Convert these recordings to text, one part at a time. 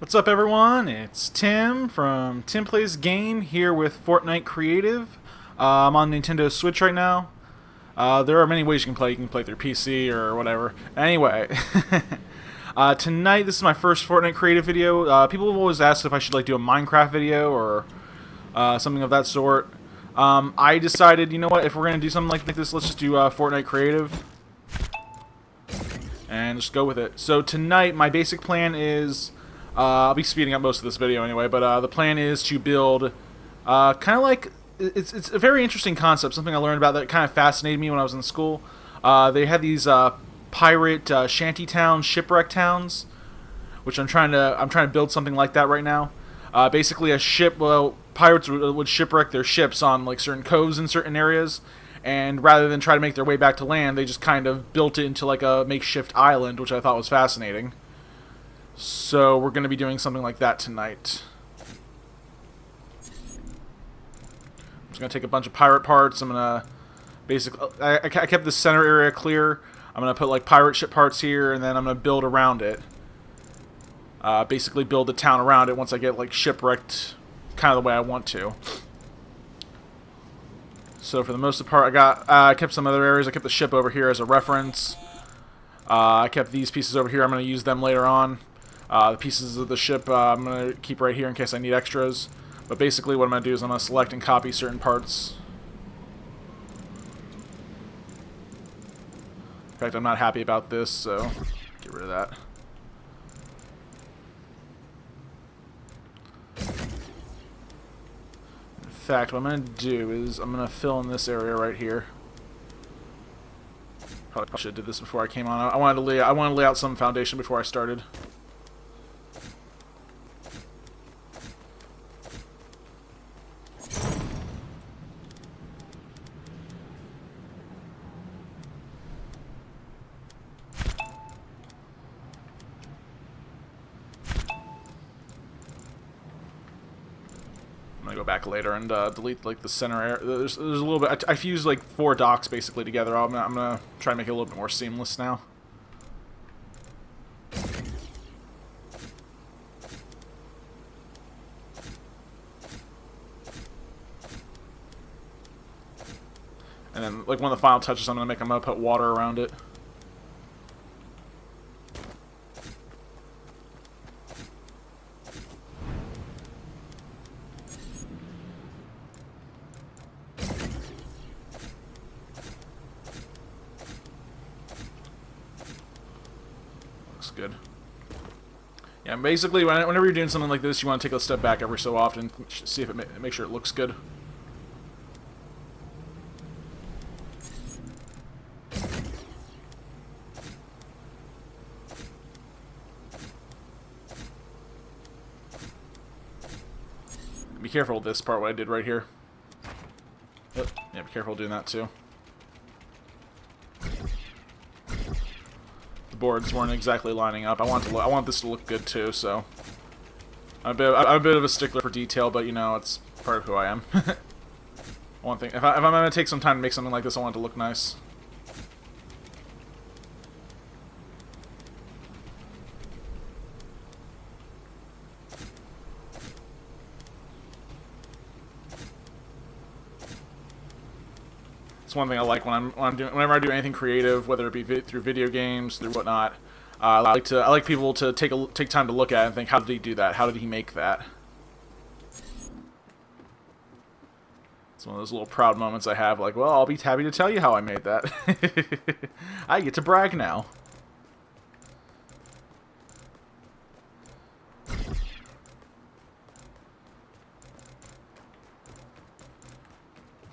What's up, everyone? It's Tim from Tim Plays Game here with Fortnite Creative. I'm on Nintendo Switch right now. There are many ways you can play. You can play through PC or whatever. Anyway, tonight this is my first Fortnite Creative video. People have always asked if I should do a Minecraft video or something of that sort. I decided, you know what? If we're gonna do something like this, let's just do Fortnite Creative and just go with it. So tonight, my basic plan is. I'll be speeding up most of this video anyway, but the plan is to build kind of like it's a very interesting concept, something I learned about that kind of fascinated me when I was in school. They had these pirate shanty towns, shipwreck towns, which I'm trying to build something like that right now. Basically, a ship. Well, pirates would shipwreck their ships on certain coves in certain areas, and rather than try to make their way back to land, they just kind of built it into like a makeshift island, which I thought was fascinating. So we're going to be doing something like that tonight. I'm just going to take a bunch of pirate parts. I'm going to basically... I kept the center area clear. I'm going to put pirate ship parts here, and then I'm going to build around it. Basically build the town around it once I get shipwrecked kind of the way I want to. So for the most part, I kept some other areas. I kept the ship over here as a reference. I kept these pieces over here. I'm going to use them later on. The pieces of the ship I'm going to keep right here in case I need extras. But basically what I'm going to do is I'm going to select and copy certain parts. In fact, I'm not happy about this, so get rid of that. In fact, what I'm going to do is I'm going to fill in this area right here. Probably should have did this before I came on. I wanted to lay out some foundation before I started. I'm gonna go back later and delete the center area. There's a little bit. I fused 4 docks basically together. I'm gonna try to make it a little bit more seamless now. And then one of the final touches I'm gonna put water around it. Good. Yeah, basically, whenever you're doing something like this, you want to take a step back every so often, see if make sure it looks good. Be careful with this part, what I did right here. Oh, yeah, be careful doing that too. Boards weren't exactly lining up. I want this to look good too, so I'm a bit of a stickler for detail, but it's part of who I am. One thing, if I'm gonna take some time to make something like this, I want it to look nice. It's one thing I like whenever I do anything creative, whether it be through video games, through whatnot. I like people to take time to look at it and think, how did he do that? How did he make that? It's one of those little proud moments I have. Well, I'll be happy to tell you how I made that. I get to brag now.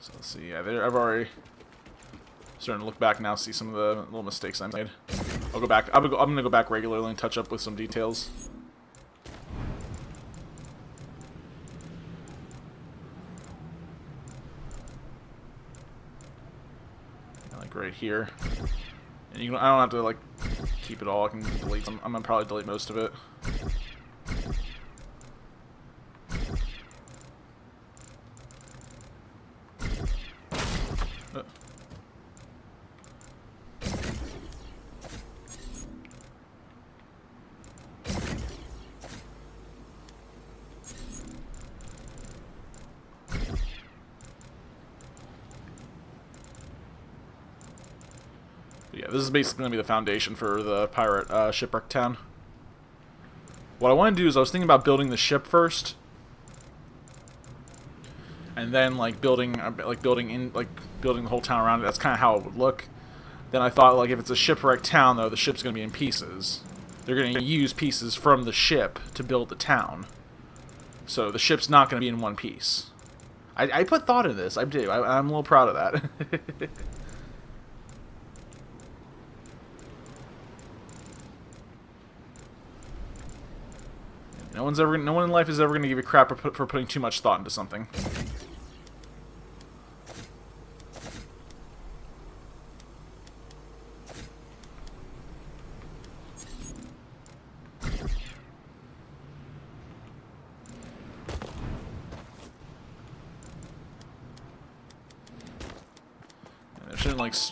So let's see. Yeah, I've already starting to look back now, see some of the little mistakes I made. I'll go back. I'm gonna go back regularly and touch up with some details. Right here. And I don't have to keep it all. I can delete some. I'm gonna probably delete most of it. Yeah, this is basically going to be the foundation for the pirate shipwreck town. What I want to do is I was thinking about building the ship first, and then like building the whole town around it. That's kind of how it would look. Then I thought, like, if it's a shipwreck town, though, the ship's going to be in pieces. They're going to use pieces from the ship to build the town. So the ship's not going to be in one piece. I put thought in this. I do. I'm a little proud of that. No one in life is ever going to give you crap for putting too much thought into something.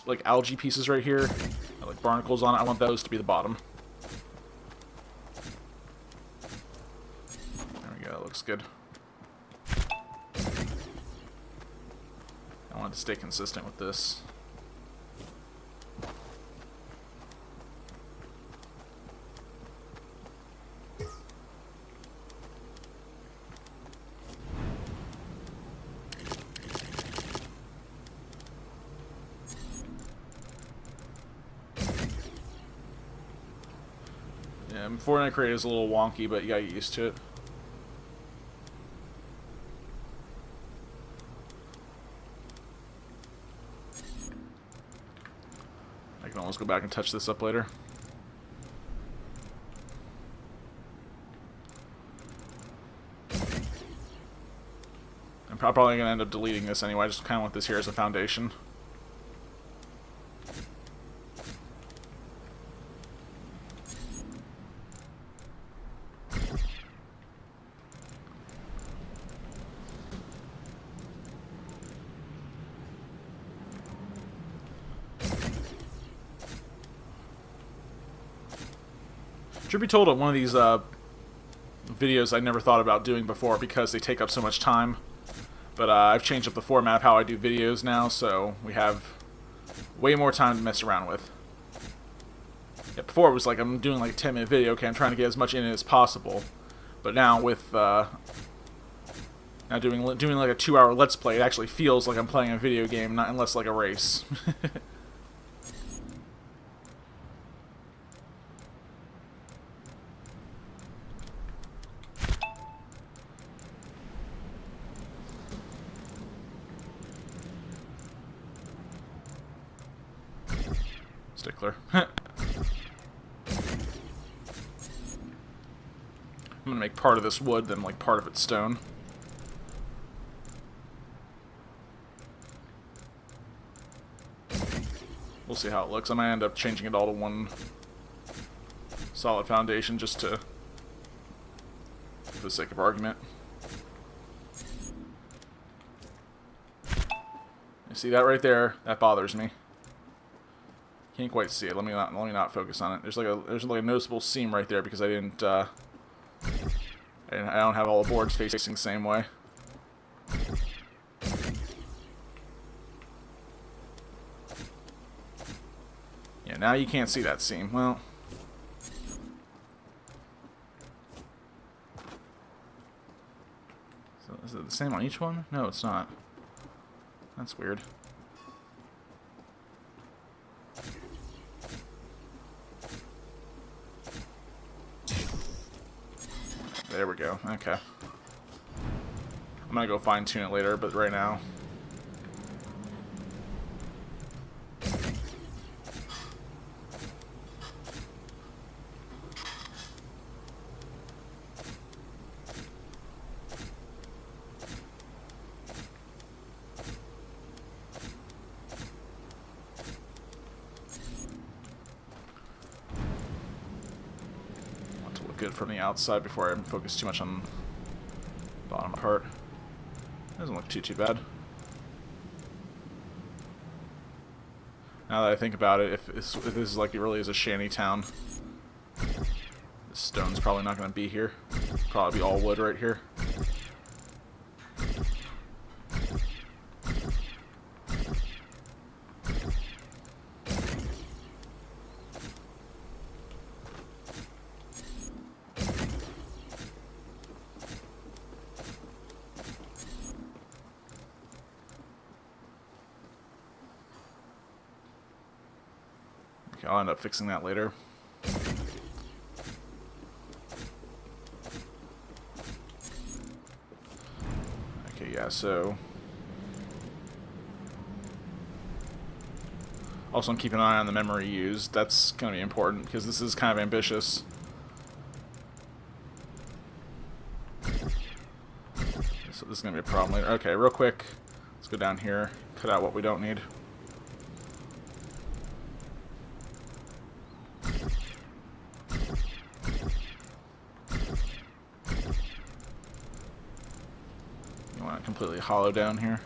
Like algae pieces right here, like barnacles on it. I want those to be the bottom. There we go. That looks good. I want to stay consistent with this. Yeah, Fortnite creator is a little wonky, but you gotta get used to it. I can almost go back and touch this up later. I'm probably gonna end up deleting this anyway. I just kind of want this here as a foundation. Should be told on one of these videos I never thought about doing before because they take up so much time. But I've changed up the format of how I do videos now, so we have way more time to mess around with. Yeah, before it was like I'm doing like a 10-minute video, okay, I'm trying to get as much in it as possible. But now with now doing like a 2-hour Let's Play, it actually feels like I'm playing a video game, not unless like a race. Stickler. I'm gonna make part of this wood, then like part of it stone. We'll see how it looks. I might end up changing it all to one solid foundation just to, for the sake of argument. You see that right there? That bothers me. Can't quite see it. Let me not focus on it. There's like a noticeable seam right there because I don't have all the boards facing the same way. Yeah, now you can't see that seam. Well, so is it the same on each one? No, it's not. That's weird. There we go. Okay. I'm gonna go fine-tune it later, but right now. Good from the outside before I focus too much on the bottom part. Doesn't look too bad. Now that I think about it, if this is like it really is a shanty town, this stone's probably not going to be here. Probably be all wood right here. Okay, I'll end up fixing that later. Okay, yeah, so... Also, I'm keeping an eye on the memory used. That's going to be important, because this is kind of ambitious. So this is going to be a problem later. Okay, real quick. Let's go down here. Cut out what we don't need. You want it completely hollow down here.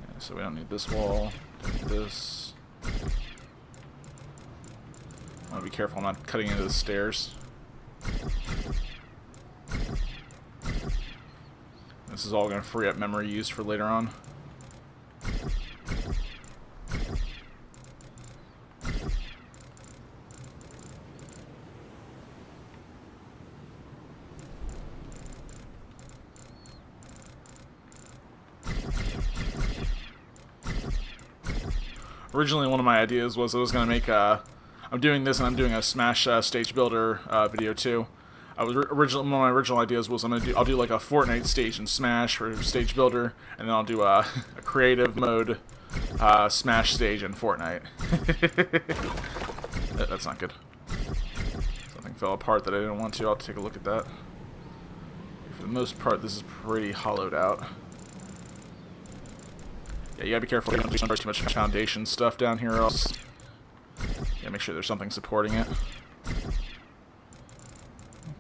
Yeah, so we don't need this wall. Don't need this. I want to be careful I'm not cutting into the stairs. This is all going to free up memory used for later on. Originally, one of my ideas was I was going to make a... I'm doing this and I'm doing a Smash stage builder video too. One of my original ideas was I'll do like a Fortnite stage in Smash for stage builder, and then I'll do a creative mode Smash stage in Fortnite. That's not good. Something fell apart that I didn't want to. I'll take a look at that. For the most part, this is pretty hollowed out. Yeah, you gotta be careful. You don't do too much foundation stuff down here, or else. Yeah, make sure there's something supporting it.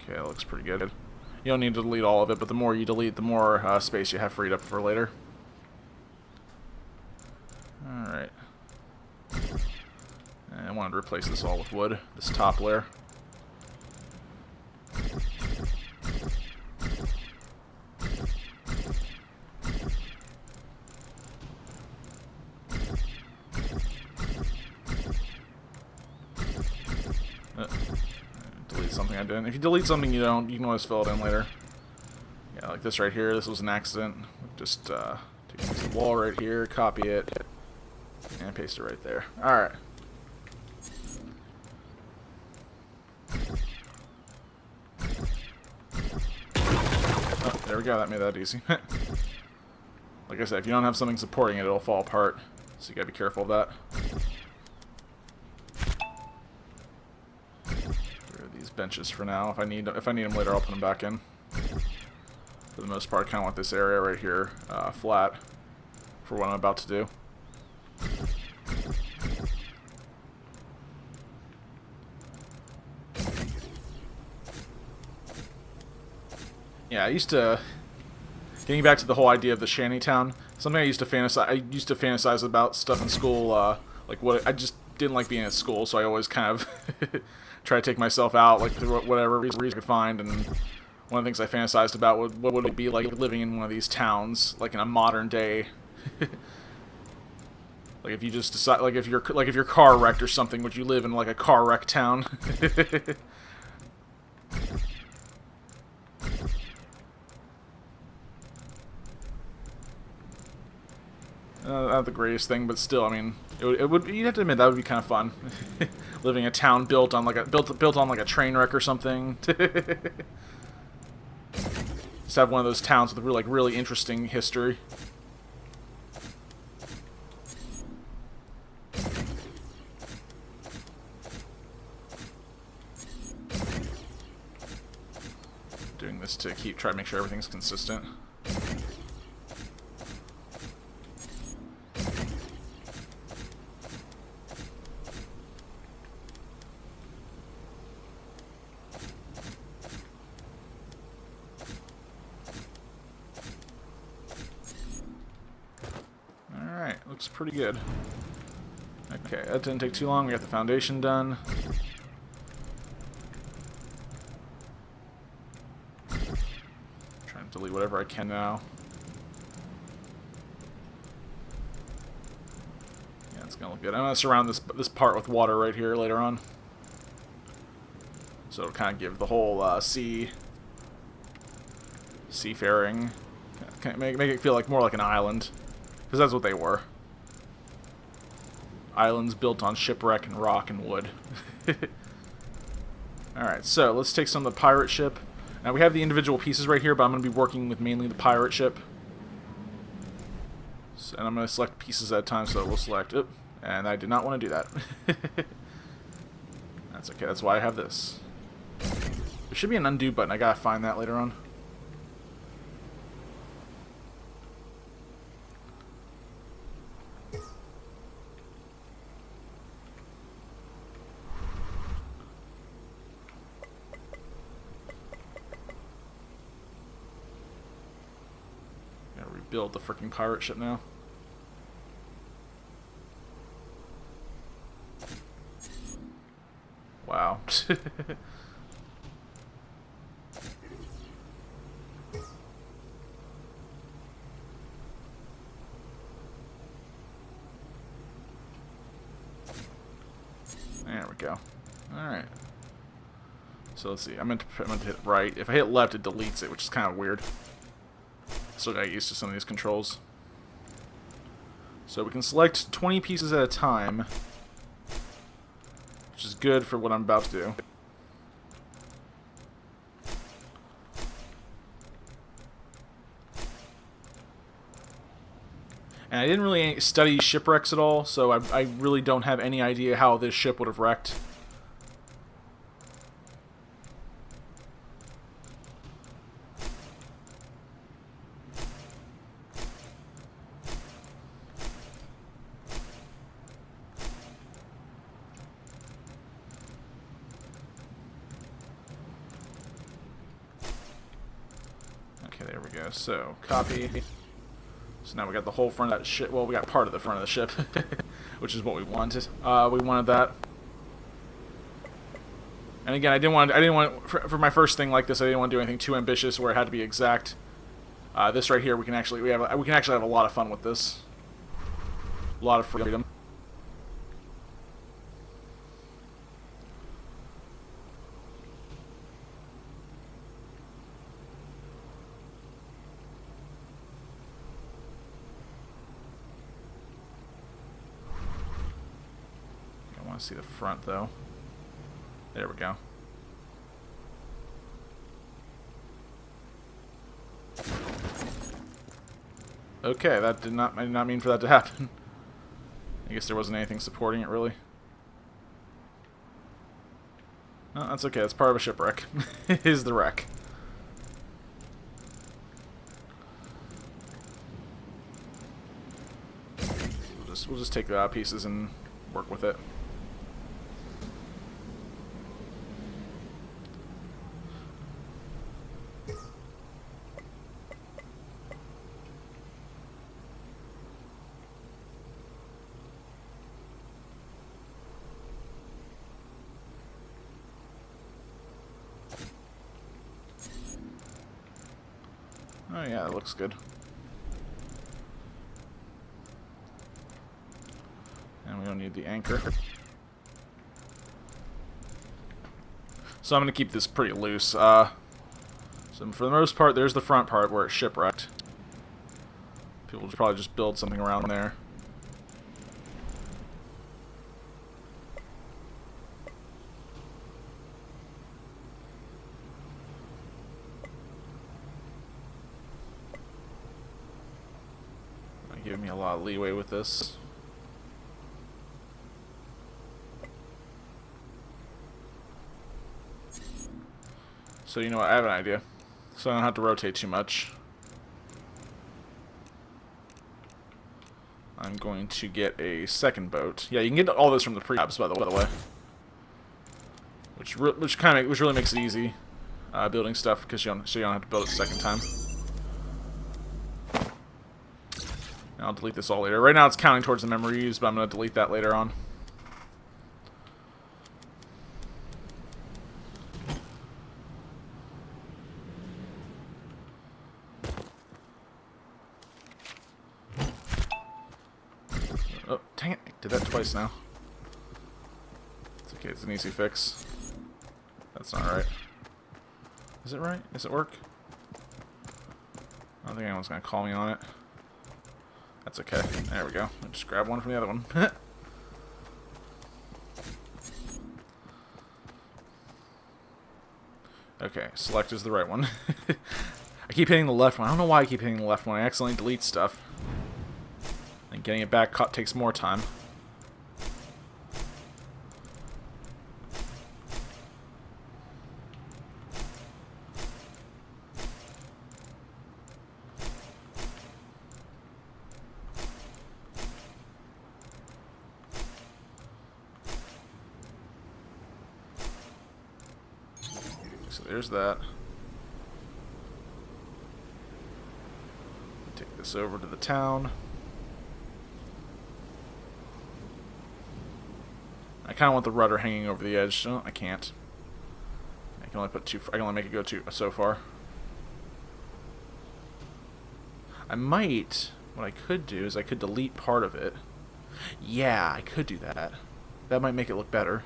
Okay, that looks pretty good. You don't need to delete all of it, but the more you delete, the more space you have freed up for later. Alright. And I wanted to replace this all with wood, this top layer. Delete something I didn't. If you delete something you don't, you can always fill it in later. Yeah, like this right here. This was an accident. Just take this wall right here, copy it, and paste it right there. Alright. Oh, there we go. That made that easy. Like I said, if you don't have something supporting it, it'll fall apart. So you gotta be careful of that. Benches for now. If I need them later, I'll put them back in. For the most part, I kind of want this area right here flat for what I'm about to do. Yeah, getting back to the whole idea of the shantytown. Something I used to fantasize about stuff in school. Like what I just didn't like being at school, so I always kind of try to take myself out, like through whatever reason I could find. And one of the things I fantasized about what would it be like living in one of these towns, like in a modern day. Like if you just decide, like if your car wrecked or something, would you live in like a car wreck town? Not the greatest thing, but still, I mean, it would. You'd have to admit that would be kind of fun, living in a town built on like a train wreck or something. Just have one of those towns with really interesting history. Doing this to try to make sure everything's consistent. Looks pretty good. Okay, that didn't take too long. We got the foundation done. Trying to delete whatever I can now. Yeah, it's gonna look good. I'm gonna surround this part with water right here later on, so it'll kind of give the whole seafaring Make it feel like more like an island, because that's what they were. Islands built on shipwreck and rock and wood. Alright, so let's take some of the pirate ship. Now we have the individual pieces right here, but I'm going to be working with mainly the pirate ship. So, and I'm going to select pieces at a time, so we'll select... Oop, and I did not want to do that. That's okay, that's why I have this. There should be an undo button, I gotta find that later on. Gotta rebuild the freaking pirate ship now. Wow. There we go. Alright. So let's see. I'm meant to hit right. If I hit left, it deletes it, which is kind of weird. Still got used to some of these controls. So we can select 20 pieces at a time, which is good for what I'm about to do. And I didn't really study shipwrecks at all, so I really don't have any idea how this ship would have wrecked. Okay, there we go. So, copy. So now we got the whole front of that ship. Well, we got part of the front of the ship, which is what we wanted. We wanted that. And again, I didn't want for my first thing like this. I didn't want to do anything too ambitious where it had to be exact. This right here, we can actually have a lot of fun with this. A lot of freedom. See the front though. There we go. Okay, I did not mean for that to happen. I guess there wasn't anything supporting it really. No, that's okay. That's part of a shipwreck. It is the wreck. We'll just take the pieces and work with it. Oh yeah, that looks good. And we don't need the anchor. So I'm going to keep this pretty loose. So for the most part, there's the front part where it's shipwrecked. People will probably just build something around there. Give me a lot of leeway with this. So you know what, I have an idea. So I don't have to rotate too much. I'm going to get a second boat. Yeah, you can get all this from the pre-abs, by the way. Which really makes it easy building stuff, because you don't have to build it a second time. And I'll delete this all later. Right now it's counting towards the memory used, but I'm going to delete that later on. Oh, dang it. I did that twice now. It's okay. It's an easy fix. That's not right. Is it right? Does it work? I don't think anyone's gonna call me on it. That's okay. There we go. I'll just grab one from the other one. Okay, select is the right one. I keep hitting the left one. I don't know why I keep hitting the left one. I accidentally delete stuff. And getting it back takes more time. So there's that. Take this over to the town. I kind of want the rudder hanging over the edge. No, I can't. I can only put two. I can only make it go so far. I might. What I could do is I could delete part of it. Yeah, I could do that. That might make it look better.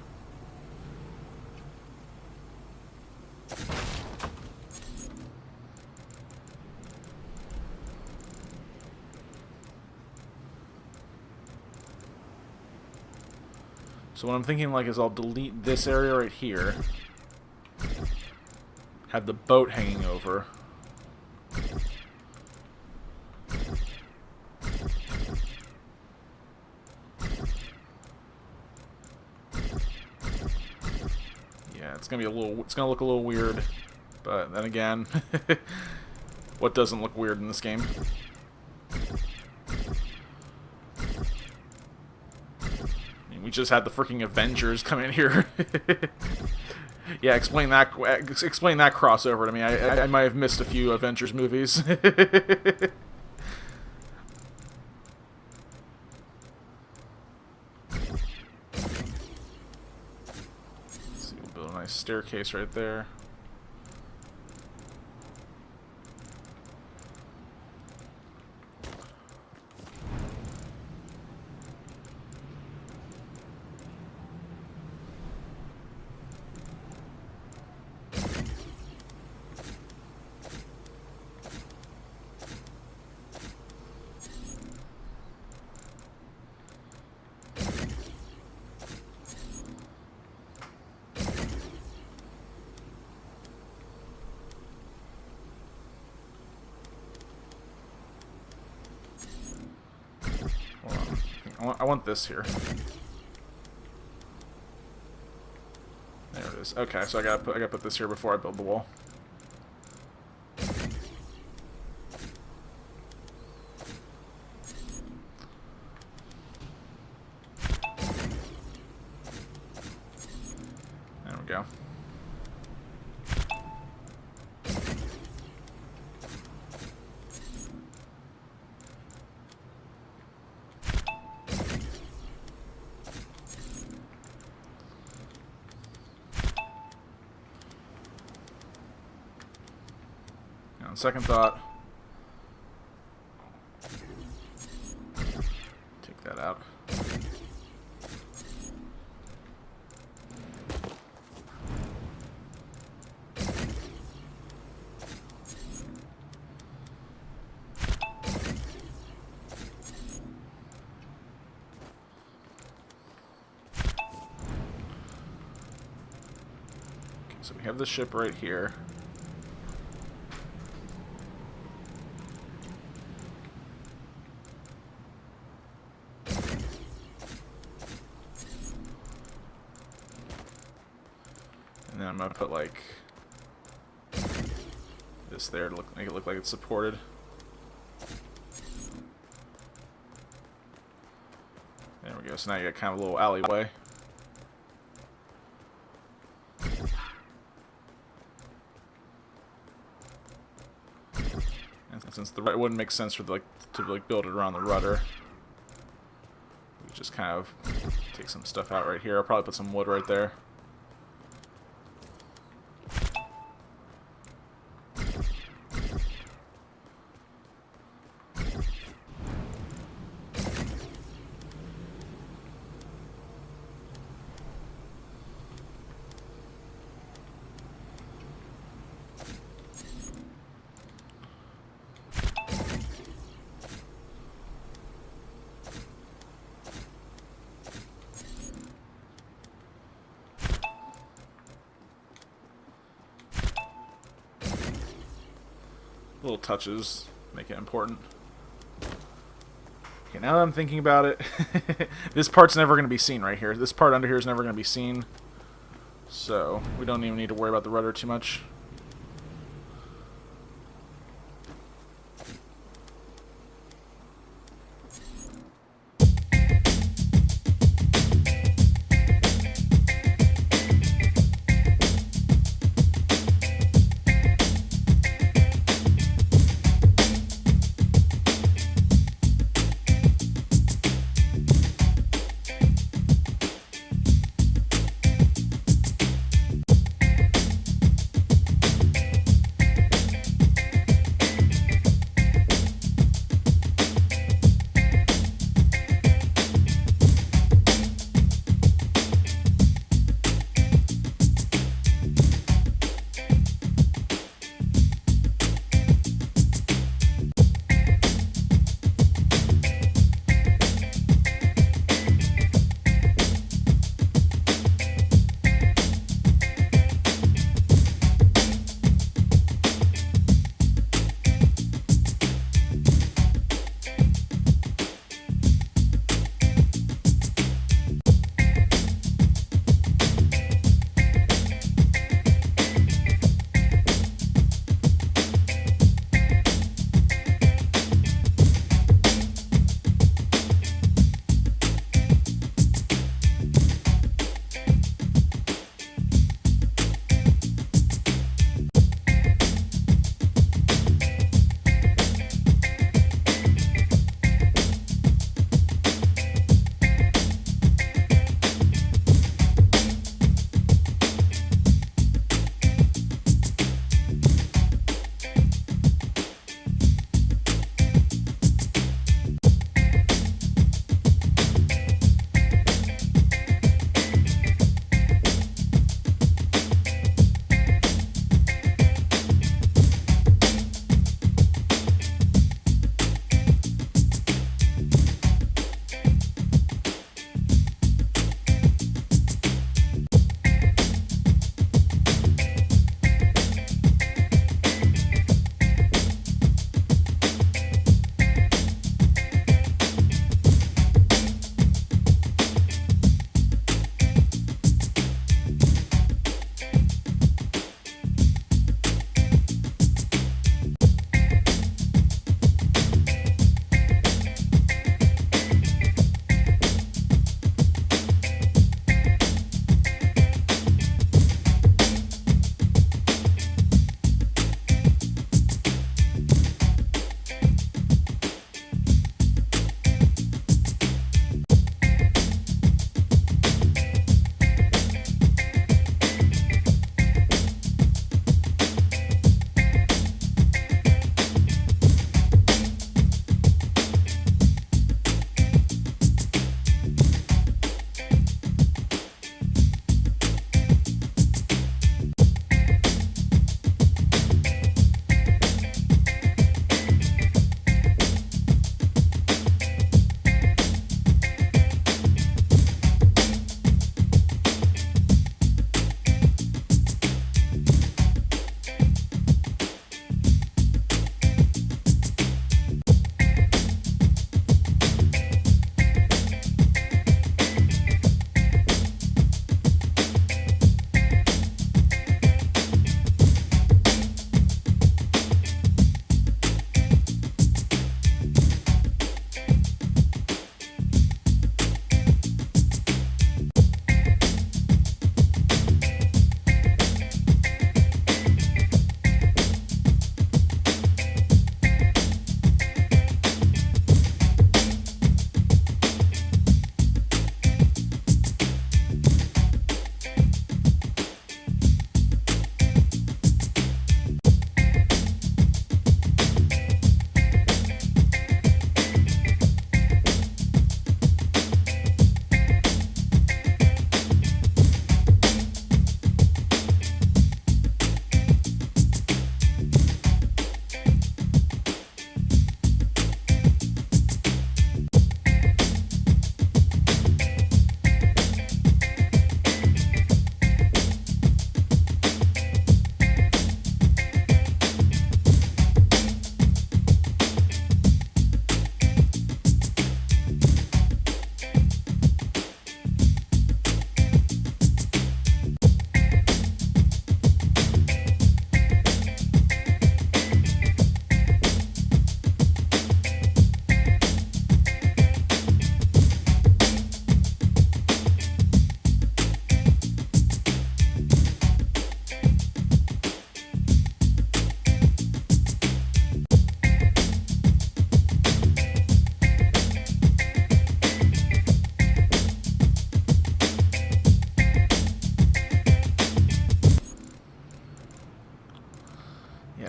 So what I'm thinking like is I'll delete this area right here. Have the boat hanging over. Yeah, it's gonna look a little weird. But then again, what doesn't look weird in this game? We just had the freaking Avengers come in here. Yeah, explain that crossover to me. I might have missed a few Avengers movies. See, we'll build a nice staircase right there. I want this here. There it is. Okay, so I gotta put this here before I build the wall. There we go. On second thought, take that out. Okay, so we have the ship right here. And then I'm gonna put like this there to make it look like it's supported. There we go. So now you got kind of a little alleyway. And since it wouldn't make sense for to build it around the rudder, we just kind of take some stuff out right here. I'll probably put some wood right there. Little touches make it important. Okay, now that I'm thinking about it, this part's never going to be seen right here. This part under here is never going to be seen. So, we don't even need to worry about the rudder too much.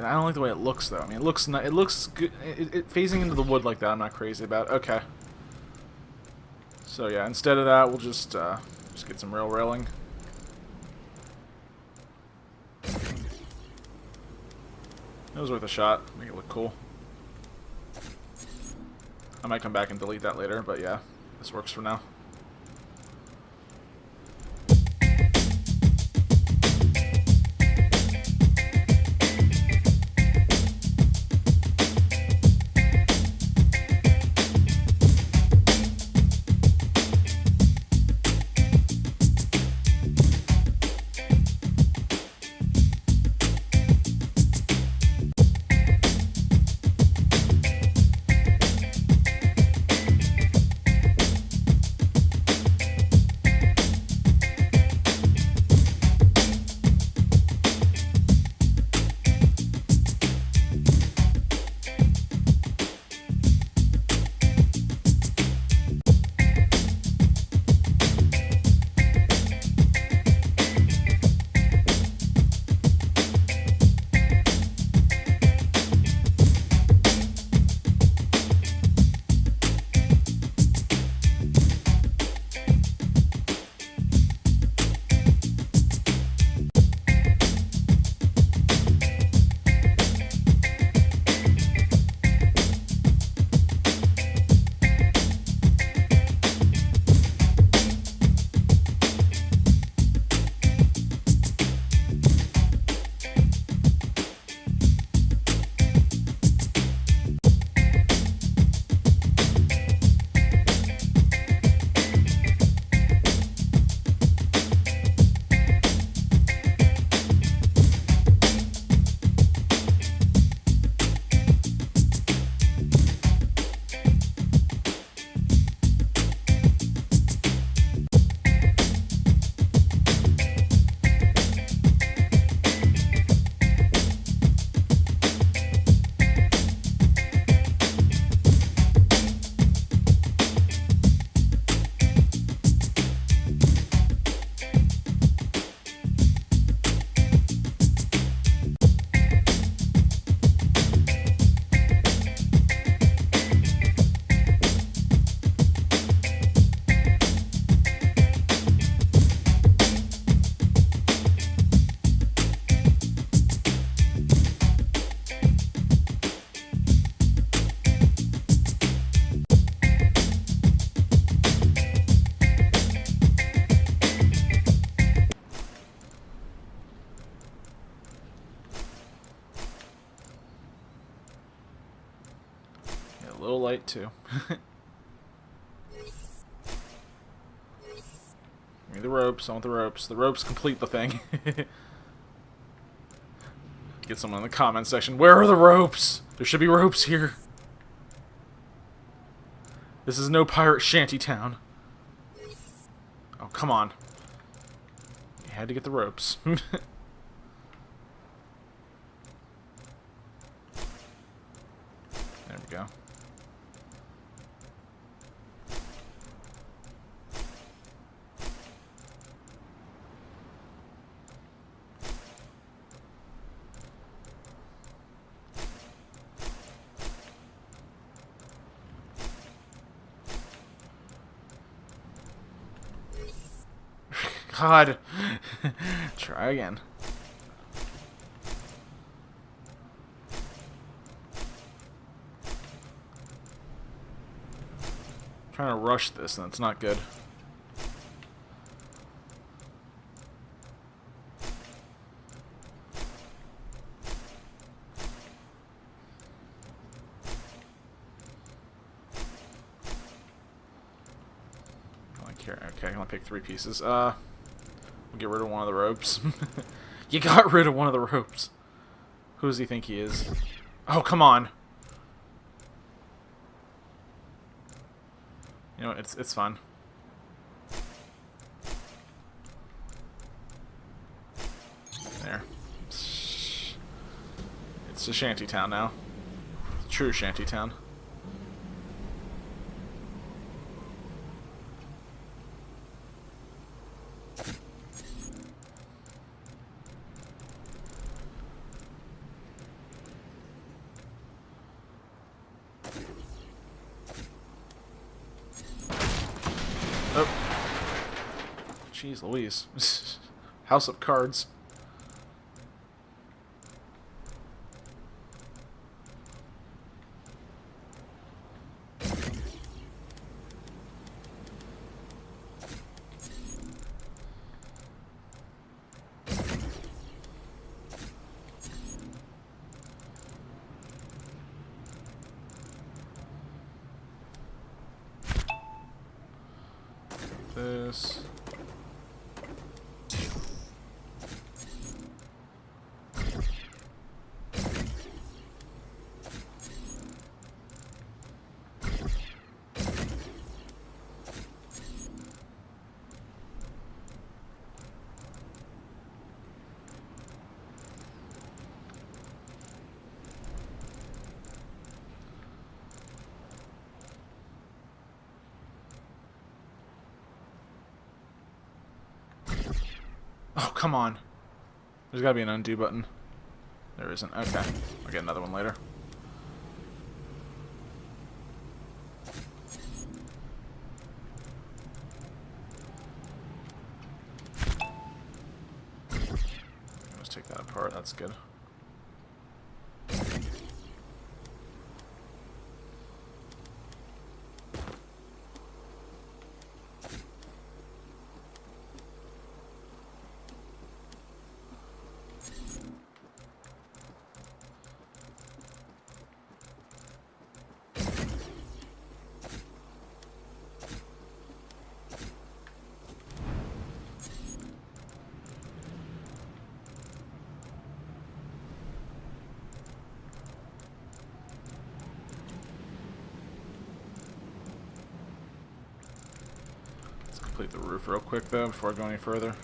I don't like the way it looks, though. I mean, it looks good. Phasing into the wood like that, I'm not crazy about. Okay. So yeah, instead of that, we'll just get some rail railing. That was worth a shot. Make it look cool. I might come back and delete that later, but yeah, this works for now. A little light too. Give me the ropes. I want the ropes. The ropes complete the thing. Get someone in the comment section. Where are the ropes? There should be ropes here. This is no pirate shanty town. Oh, come on. You had to get the ropes. There we go. God. Try again. I'm trying to rush this and it's not good. Okay, I'm gonna pick 3 pieces. Get rid of one of the ropes. You got rid of one of the ropes. Who does he think he is? Oh, come on. You know, it's fun. There. It's a shanty town now. It's a true shanty town. Jeez Louise. House of Cards. This. Oh, come on. There's gotta be an undo button. There isn't. Okay. I'll get another one later. Let's take that apart. That's good. Complete the roof real quick though before I go any further.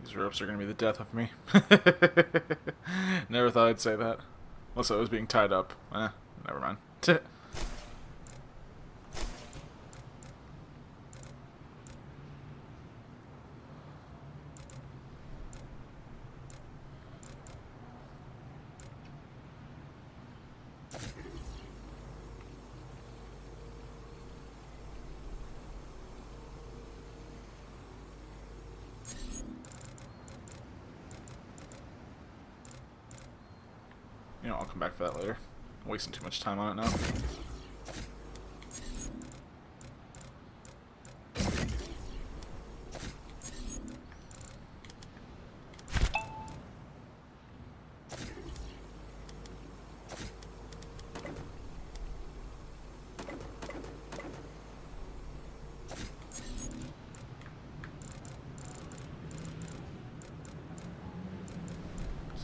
These ropes are gonna be the death of me. Never thought I'd say that. Unless I was being tied up. Never mind. You know, I'll come back for that later. I'm wasting too much time on it now. See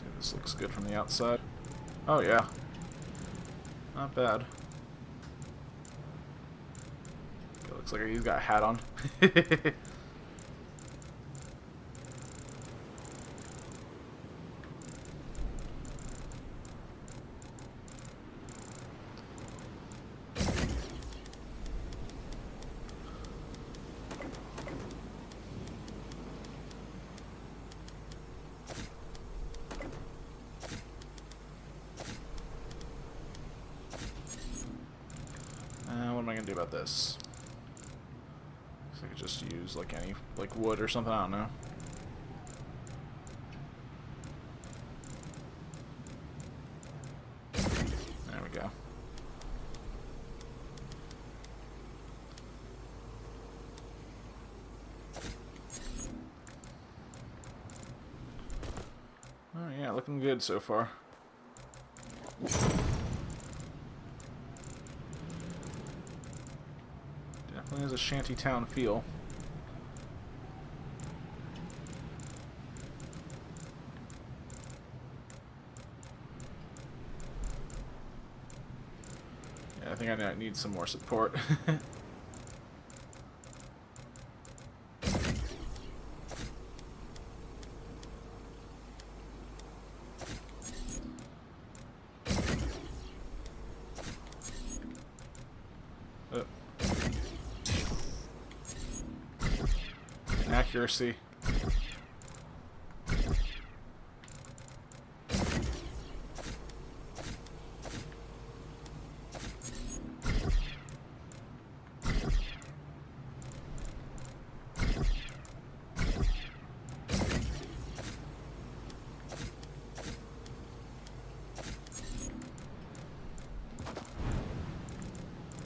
if this looks good from the outside. Oh yeah, not bad. It looks like he's got a hat on. What am I gonna do about this? I could just use like any wood or something. I don't know. There we go. Oh yeah, looking good so far. Definitely has a shanty town feel. Yeah, I think I need some more support. accuracy.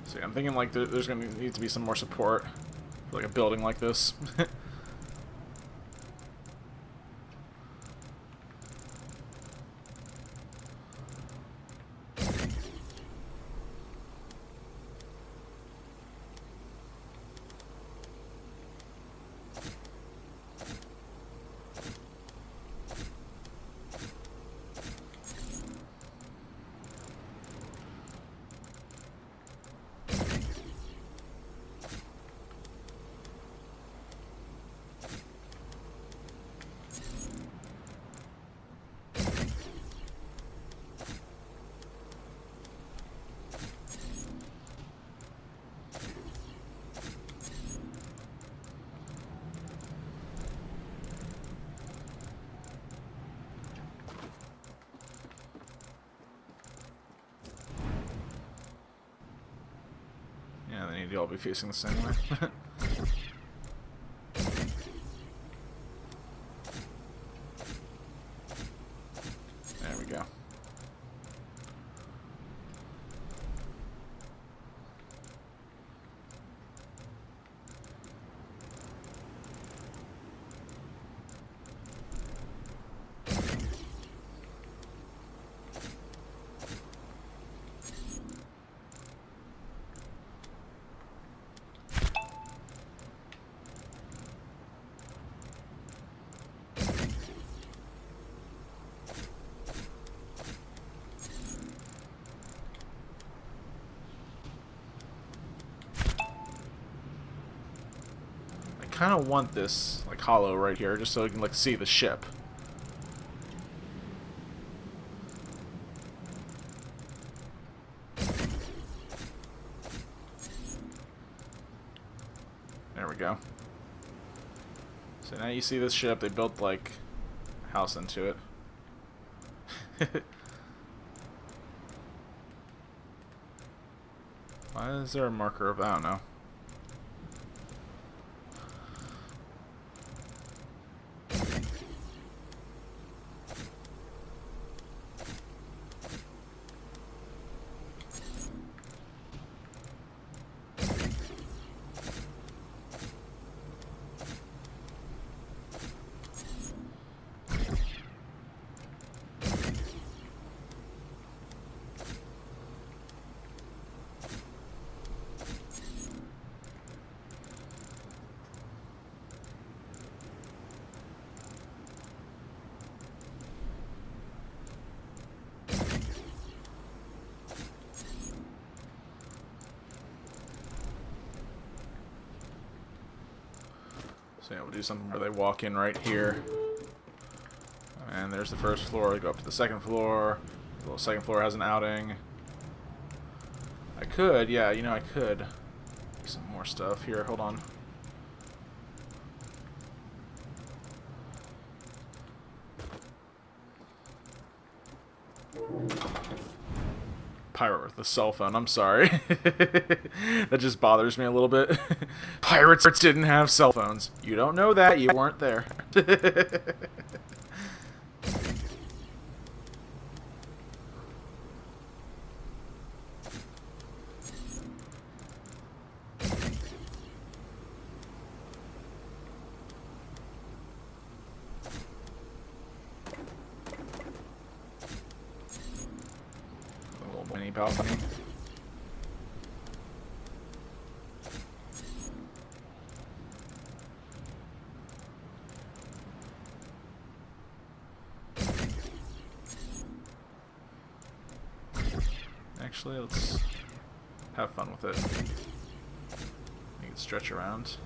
See, I'm thinking like there's going to need to be some more support for like a building like this. Yeah, they need to all be facing the same way. There we go. I kind of want this like hollow right here just so I can like see the ship. There we go. So now you see this ship. They built like a house into it. Why is there a marker of, I don't know. So yeah, we'll do something where they walk in right here. And there's the first floor. They go up to the second floor. The little second floor has an outing. I could, yeah, you know, I could do some more stuff here. Hold on. Pirate with the cell phone, I'm sorry. That just bothers me a little bit. Pirates didn't have cell phones. You don't know that, you weren't there. Mini balcony. Actually, let's have fun with it. You can stretch around.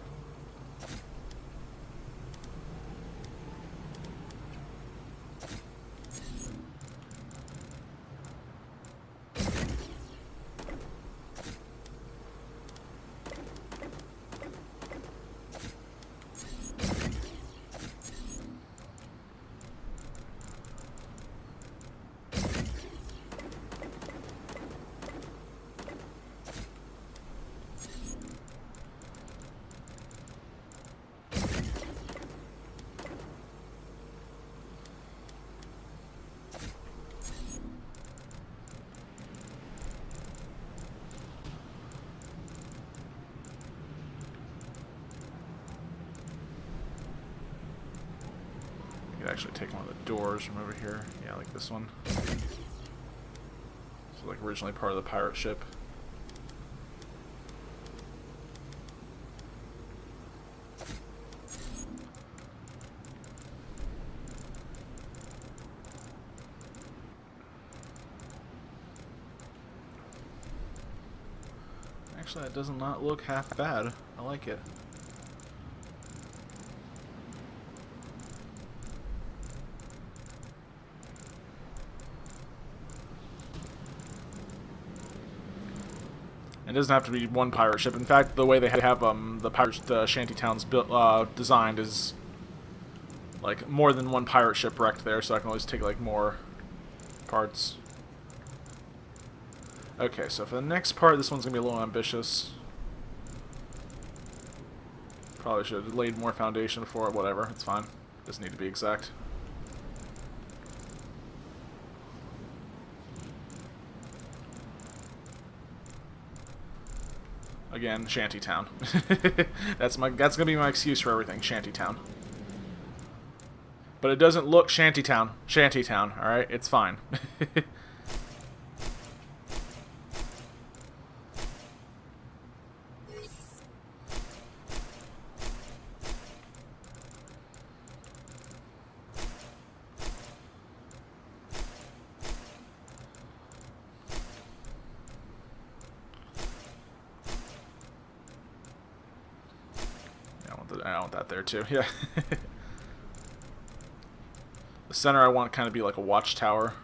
could actually take one of the doors from over here. Yeah, like this one. So like originally part of the pirate ship. Actually, that does not look half bad. I like it. It doesn't have to be one pirate ship. In fact, the way they have the shanty towns built, designed is like more than one pirate ship wrecked there, so I can always take like more parts. Okay, so for the next part, this one's gonna be a little ambitious. Probably should have laid more foundation for it. Whatever, it's fine. Doesn't need to be exact. Again, Shantytown. That's gonna be my excuse for everything, Shantytown. But it doesn't look Shantytown. Shantytown, alright? It's fine. I want that there too, yeah. The center I want kind of be like a watchtower.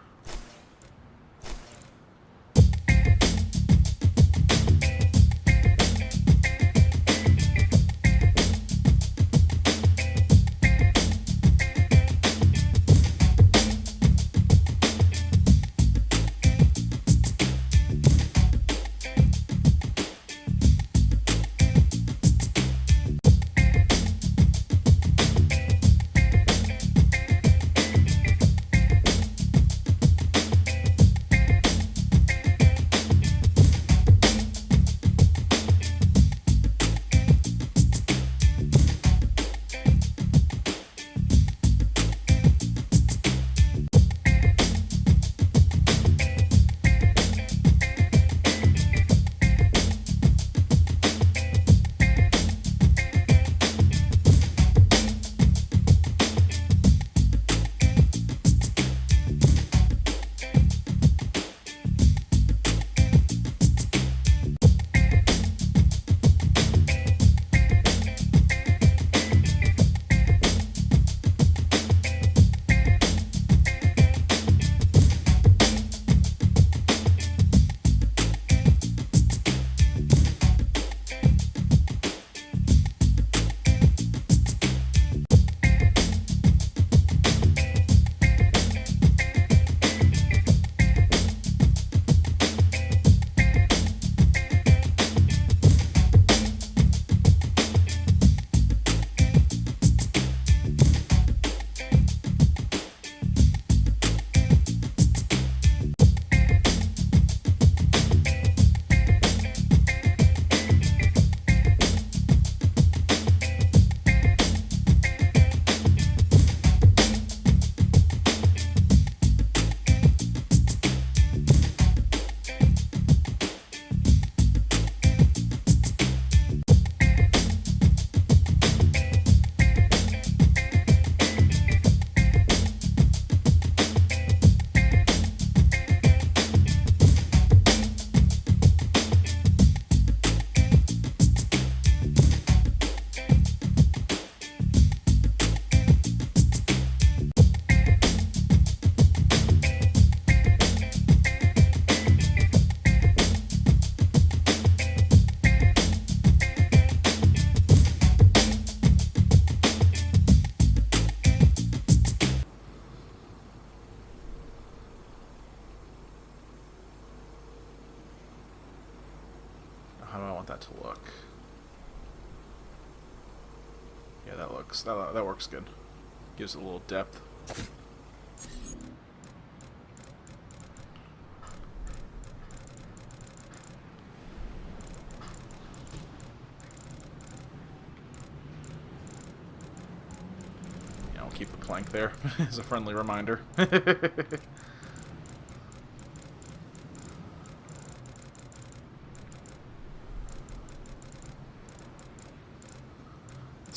How do I want that to look? Yeah, that works good. Gives it a little depth. Yeah, I'll keep the plank there as a friendly reminder. Let's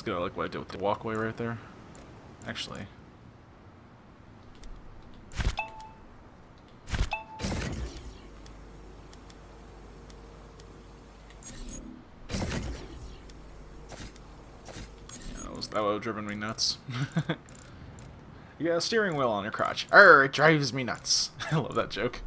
go like what I did with the walkway right there. Actually. That would have driven me nuts. You got a steering wheel on your crotch. Arr, it drives me nuts. I love that joke.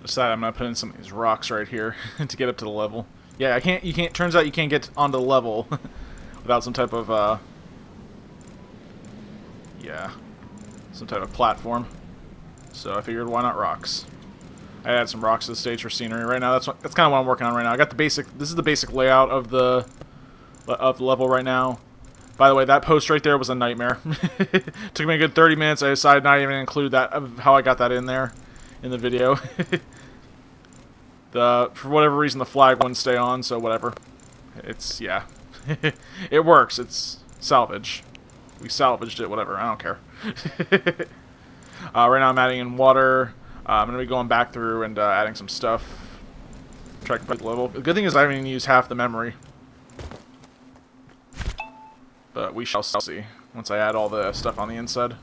Decided I'm gonna put in some of these rocks right here to get up to the level. Yeah, I can't. You can't. Turns out you can't get onto the level without some type of yeah, some type of platform. So I figured, why not rocks? I add some rocks to the stage for scenery. Right now, that's kind of what I'm working on right now. I got the basic. This is the basic layout of the level right now. By the way, that post right there was a nightmare. Took me a good 30 minutes. I decided not even to include that of how I got that in there in the video. For whatever reason, the flag wouldn't stay on. So whatever. It's yeah, it works. It's salvage. We salvaged it. Whatever. I don't care. Right now, I'm adding in water. I'm going to be going back through and adding some stuff. Try to complete the level. The good thing is I haven't even used half the memory. But we shall see once I add all the stuff on the inside.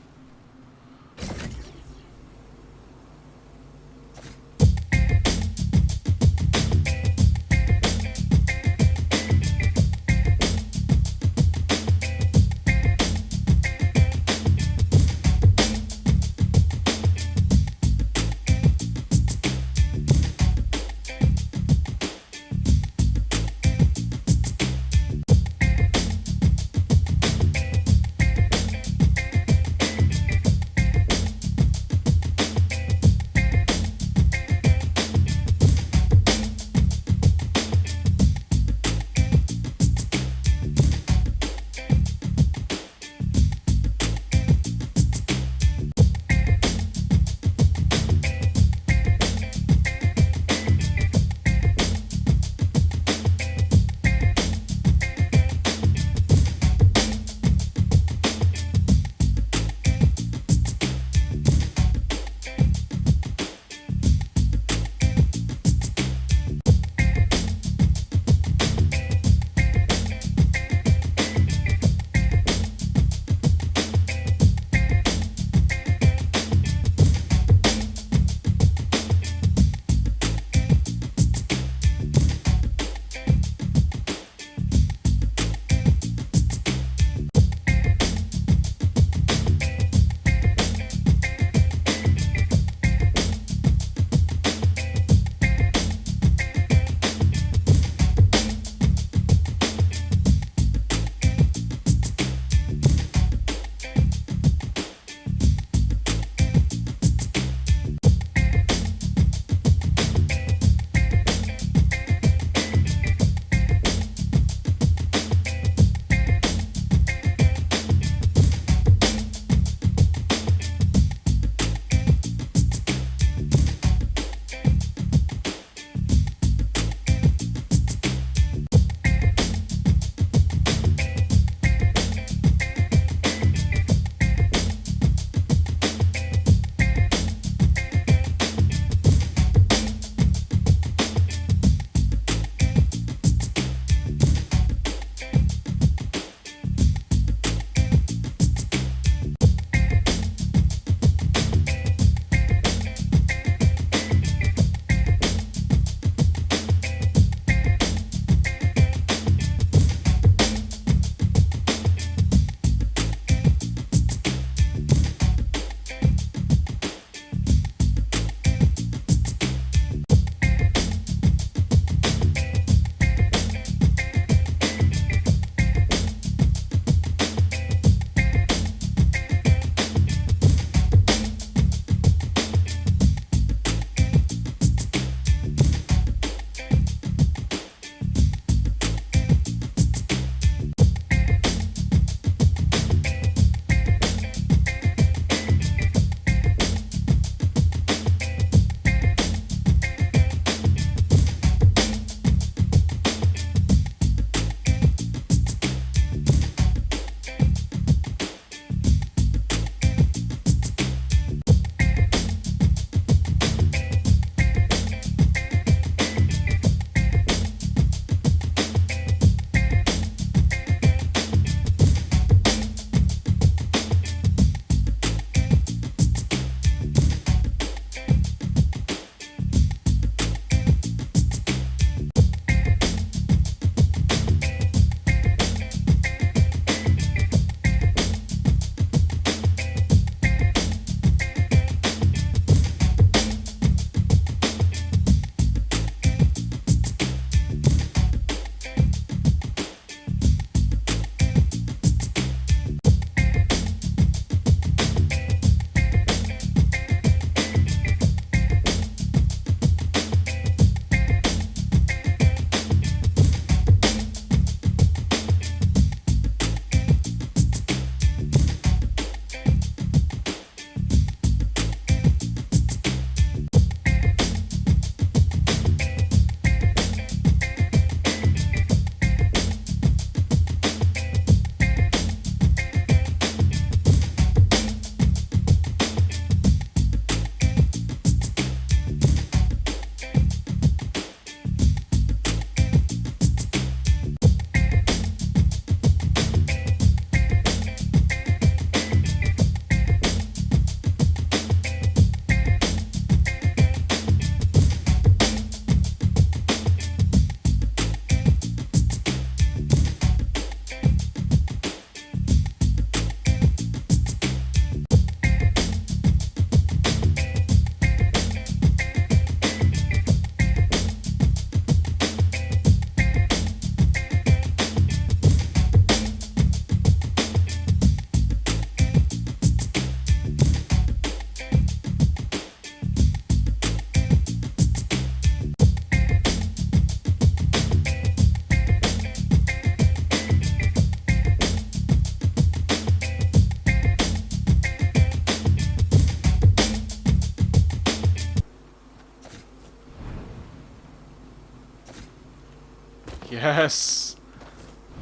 Yes.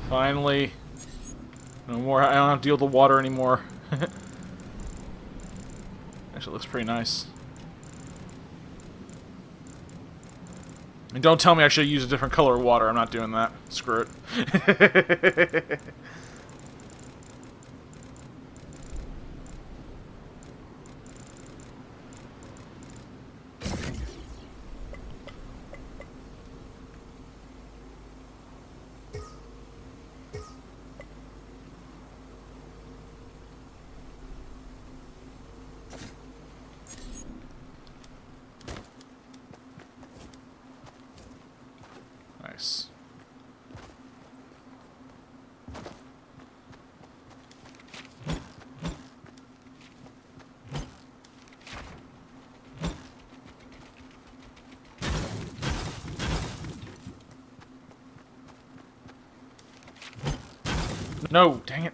Finally. No more. I don't have to deal with the water anymore. Actually, it looks pretty nice. And don't tell me I should use a different color of water. I'm not doing that. Screw it. Nice. No, dang it.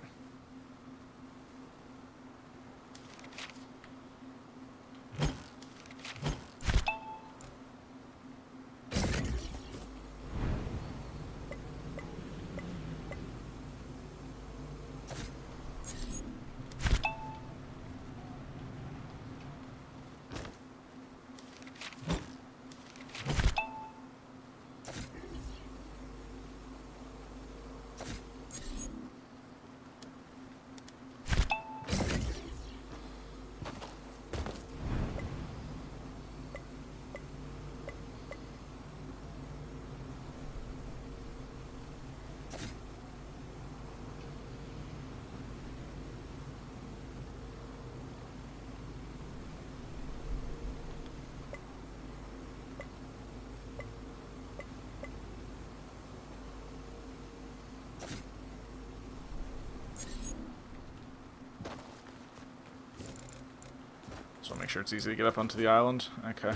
So make sure it's easy to get up onto the island. Okay.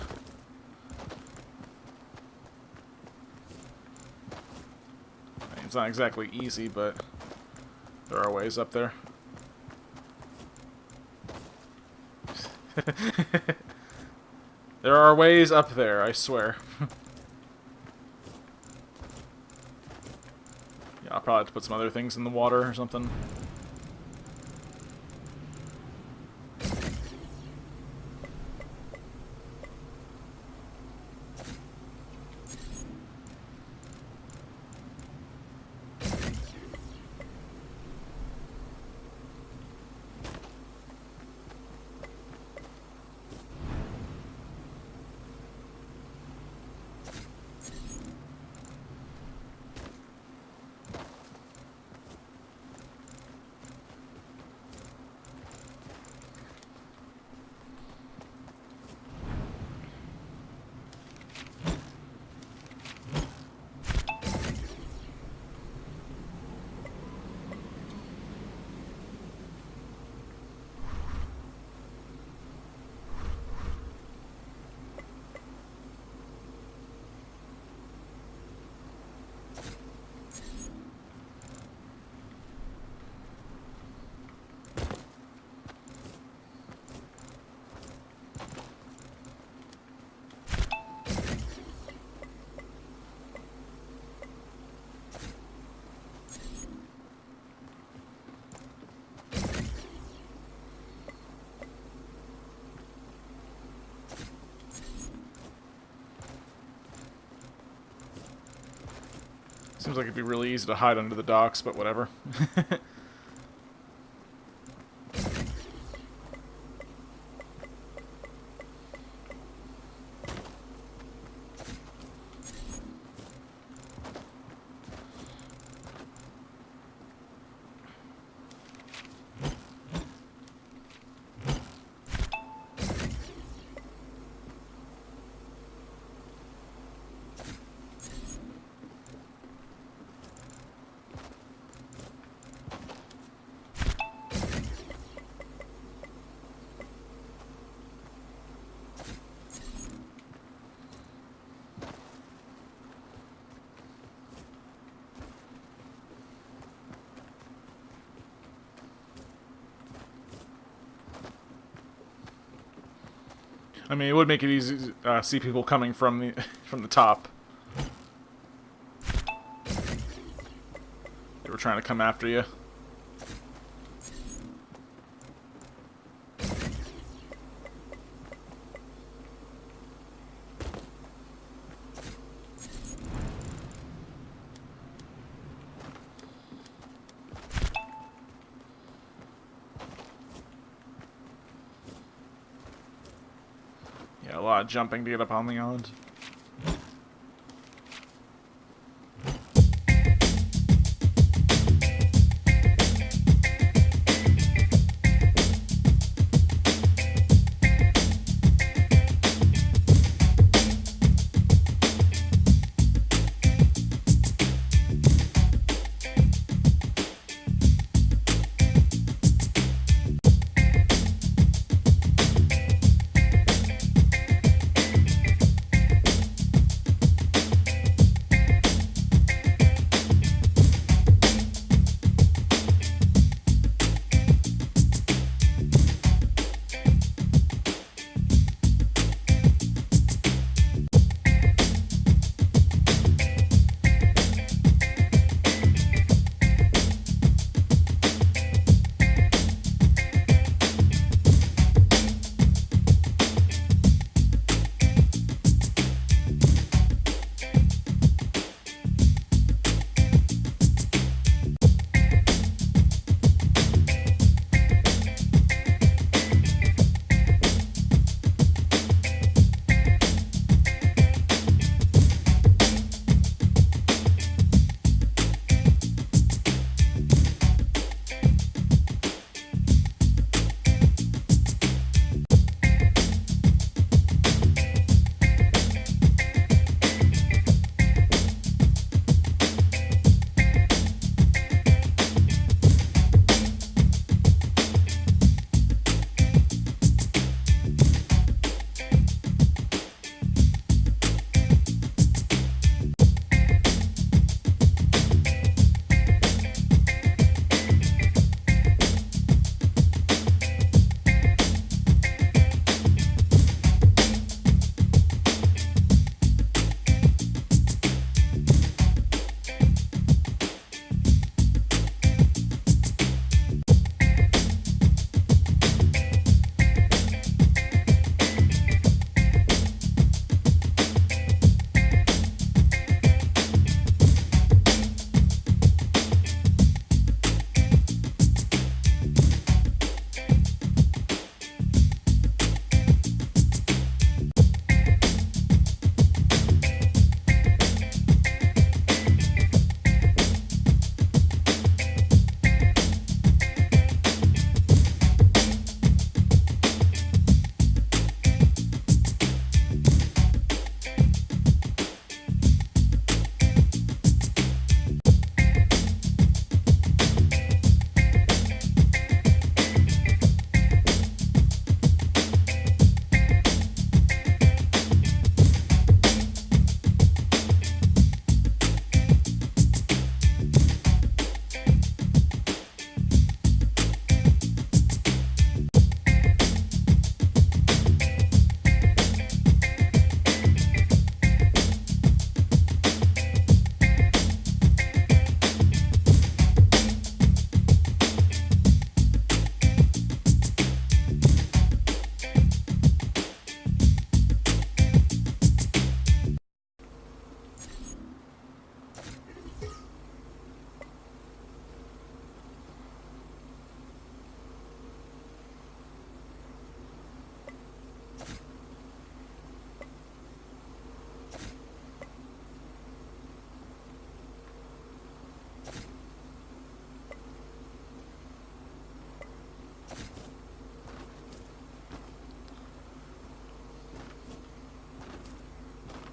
I mean, it's not exactly easy, but there are ways up there. There are ways up there, I swear. Yeah, I'll probably have to put some other things in the water or something. Seems like it'd be really easy to hide under the docks, but whatever. I mean, it would make it easy to see people coming from the top. They were trying to come after you. Yeah, a lot of jumping to get up on the island.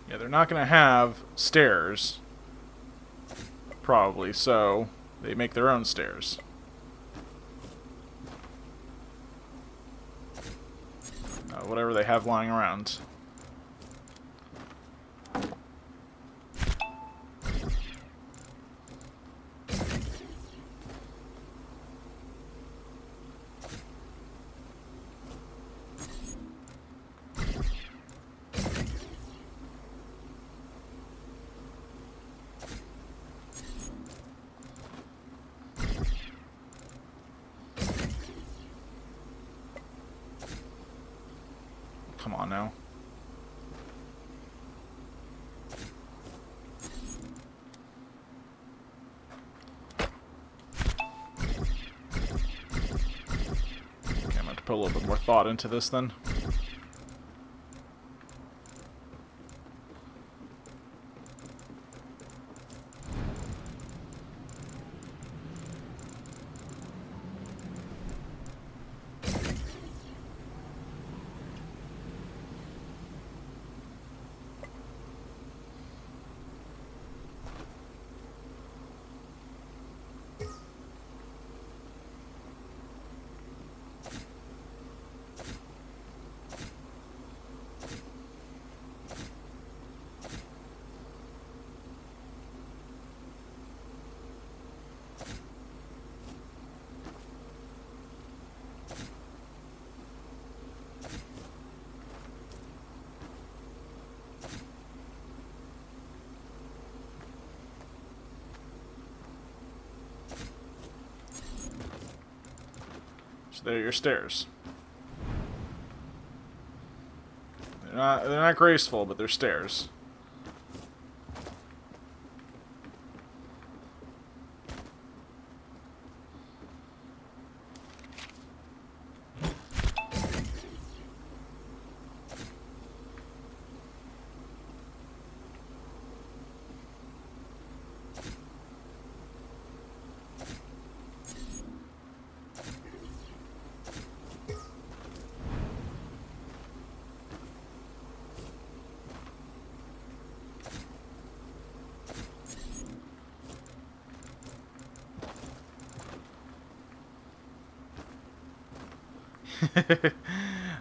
Yeah, they're not going to have stairs, probably, so they make their own stairs. Whatever they have lying around. come on now. Okay, I'm going to put a little bit more thought into this then. So there are your stairs. They're not graceful, but they're stairs.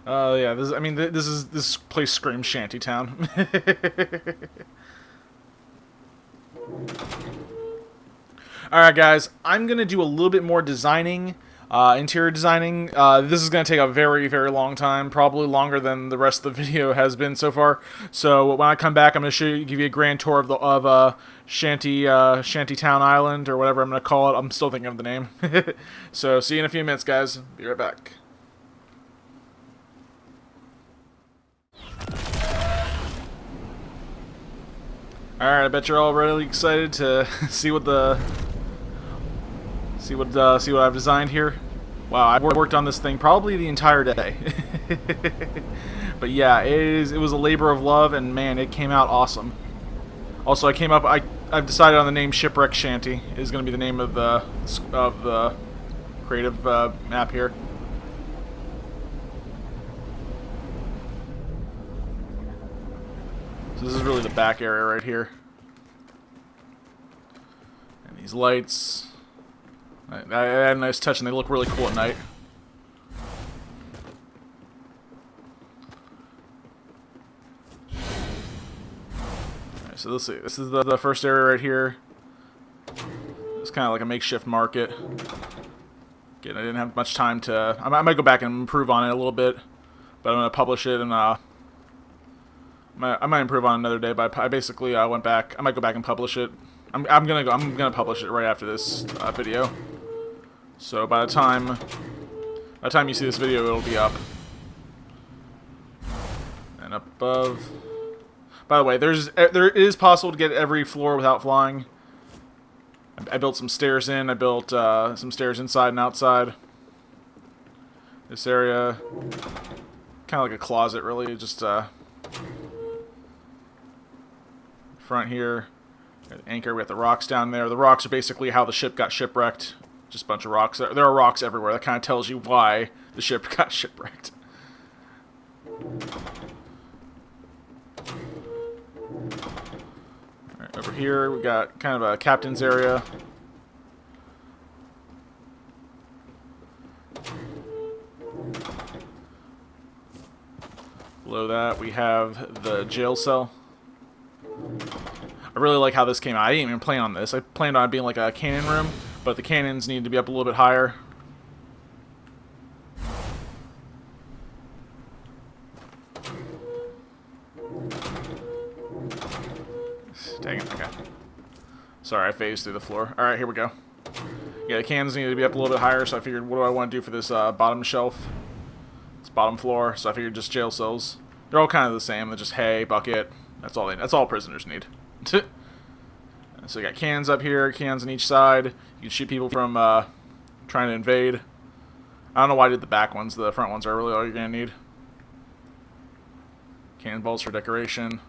Yeah, this place screams Shantytown. Alright guys, I'm going to do a little bit more designing, interior designing. This is going to take a very, very long time, probably longer than the rest of the video has been so far. So when I come back, I'm going to give you a grand tour of Shantytown Island, or whatever I'm going to call it. I'm still thinking of the name. So see you in a few minutes, guys. Be right back. Alright, I bet you're all really excited to see what I've designed here. Wow, I worked on this thing probably the entire day. But yeah, it was a labor of love, and man, it came out awesome. Also, I've decided on the name Shipwreck Shanty is going to be the name of the creative map here. So this is really the back area right here. And these lights, I had a nice touch, and they look really cool at night. Alright, so let's see. This is the first area right here. It's kind of like a makeshift market. Again, I didn't have much time to... I might go back and improve on it a little bit, but I'm going to publish it, and I might improve on it another day. But I basically went back. I might go back and publish it. I'm gonna publish it right after this video. So by the time you see this video, it'll be up. And up above. By the way, there is possible to get every floor without flying. I built some stairs in. I built some stairs inside and outside. This area, kind of like a closet, really. Just front here. Got the anchor. We got the rocks down there. The rocks are basically how the ship got shipwrecked. Just a bunch of rocks. There are rocks everywhere. That kind of tells you why the ship got shipwrecked. Alright, over here we got kind of a captain's area. Below that we have the jail cell. I really like how this came out. I didn't even plan on this. I planned on it being like a cannon room, but the cannons need to be up a little bit higher. Dang it, okay. Sorry, I phased through the floor. Alright, here we go. Yeah, the cannons need to be up a little bit higher, so I figured, what do I want to do for this bottom shelf? It's bottom floor, so I figured just jail cells. They're all kind of the same. They're just hay, bucket. That's all prisoners need. So you got cans up here, cans on each side. You can shoot people from trying to invade. I don't know why I did the back ones. The front ones are really all you're gonna need. Cannonballs for decoration.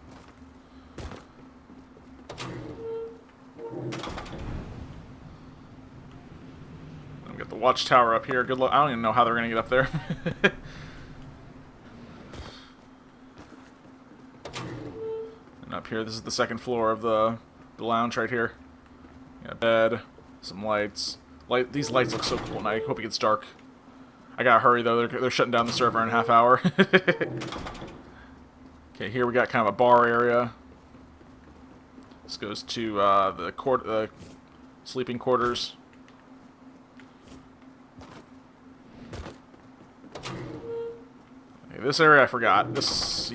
We got the watchtower up here. Good luck. I don't even know how they're gonna get up there. And up here, this is the second floor of the lounge right here. Got a bed, some lights. These lights look so cool, and I hope it gets dark. I gotta hurry though. They're shutting down the server in a half hour. Okay, here we got kind of a bar area. This goes to the sleeping quarters. Okay, this area I forgot. This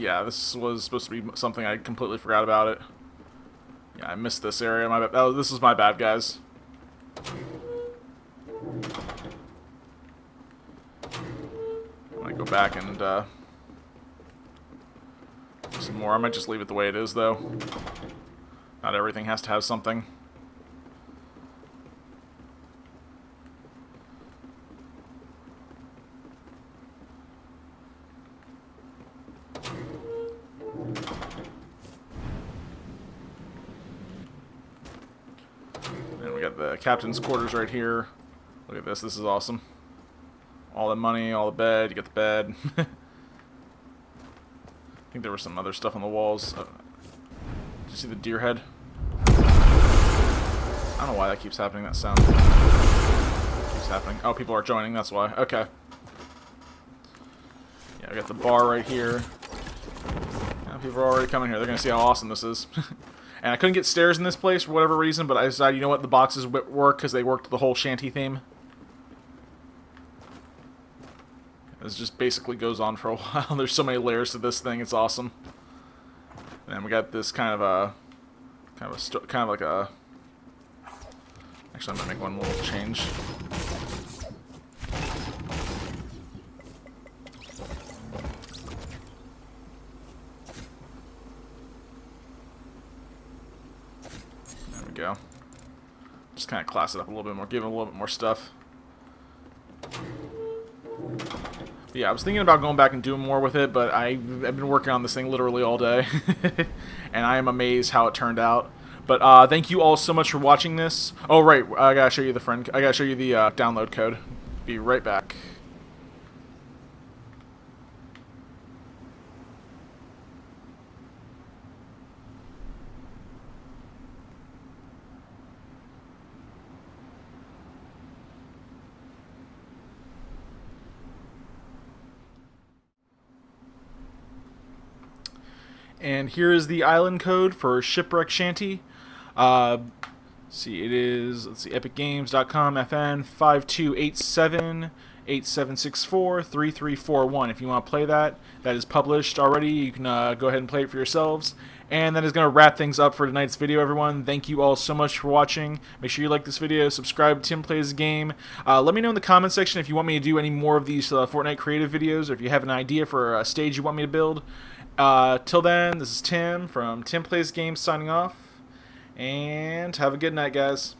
was supposed to be something I completely forgot about it. Yeah, I missed this area. My bad. Oh, this is my bad, guys. I might go back and some more. I might just leave it the way it is, though. Not everything has to have something. And we got the captain's quarters right here. Look at this. This is awesome. All the money, all the bed. You get the bed. I think there was some other stuff on the walls. Did you see the deer head? I don't know why that keeps happening, that sound. Keeps happening. Oh, people are joining, that's why. Okay. Yeah, I got the bar right here. Yeah, people are already coming here. They're going to see how awesome this is. And I couldn't get stairs in this place for whatever reason, but I decided, you know what, the boxes work because they worked the whole shanty theme. This just basically goes on for a while. There's so many layers to this thing. It's awesome. And then we got this kind of like a. Actually, I'm gonna make one little change. There we go. Just kind of class it up a little bit more, give it a little bit more stuff. Yeah, I was thinking about going back and doing more with it, but I've been working on this thing literally all day. And I am amazed how it turned out. But thank you all so much for watching this. Oh, right, I gotta show you the download code. Be right back. And here is the island code for Shipwreck Shanty. See, it is, let's see, epicgames.com, FN 5287-8764-3341. If you want to play that, that is published already. You can go ahead and play it for yourselves. And that is going to wrap things up for tonight's video, everyone. Thank you all so much for watching. Make sure you like this video, subscribe to Tim Plays Game. Let me know in the comment section if you want me to do any more of these Fortnite creative videos, or if you have an idea for a stage you want me to build. Till then, this is Tim from Tim Plays Games signing off, and have a good night, guys.